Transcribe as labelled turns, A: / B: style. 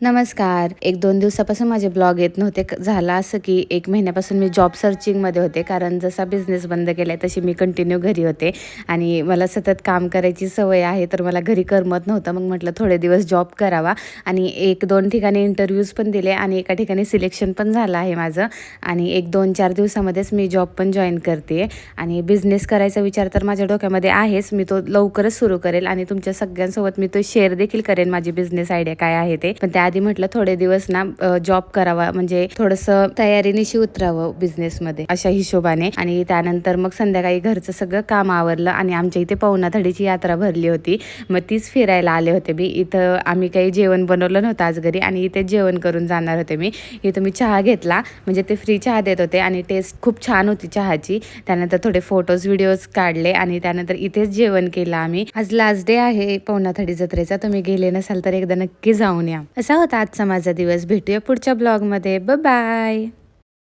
A: नमस्कार. 1-2 दिवसापासून माझे ब्लॉग येत नव्हते. झालं असं की 1 महिन्यापासून मी जॉब सर्चिंगमध्ये होते. कारण जसा बिझनेस बंद केलाय तशी मी कंटिन्यू घरी होते आणि मला सतत काम करायची सवय आहे. तर मला घरी करमत नव्हतं. मग म्हटलं थोडे दिवस जॉब करावा आणि 1-2 ठिकाणी इंटरव्ह्यूज पण दिले आणि एका ठिकाणी सिलेक्शन पण झालं आहे माझं आणि 1-2-4 दिवसामध्येच मी जॉब पण जॉइन करते आणि बिझनेस करायचा विचार तर माझ्या डोक्यामध्ये आहेच. मी तो लवकरच सुरू करेल आणि तुमच्या सगळ्यांसोबत मी तो शेअर देखील करेन माझी बिझनेस आयडिया काय आहे ते. पण आधी म्हटलं थोडे दिवस ना जॉब करावा म्हणजे थोडंसं तयारीनिशी उतरावं बिझनेसमध्ये अशा हिशोबाने आणि त्यानंतर मग संध्याकाळी घरचं सगळं काम आवरलं आणि आमच्या इथे पवनाथडीची यात्रा भरली होती. मग तीच फिरायला आले होते मी. इथं आम्ही काही जेवण बनवलं नव्हतं आज घरी आणि इथे जेवण करून जाणार होते मी. इथं मी चहा घेतला म्हणजे ते फ्री चहा देत होते आणि टेस्ट खूप छान होती चहाची. त्यानंतर थोडे फोटोज व्हिडिओज काढले आणि त्यानंतर इथेच जेवण केलं आम्ही. आज लास्ट डे आहे पवनाथडी जत्रेचा. तुम्ही गेले नसाल तर एकदा नक्की जाऊन या. असा होता आजचा माझा दिवस. भेटूया पुढच्या ब्लॉगमध्ये. बाय.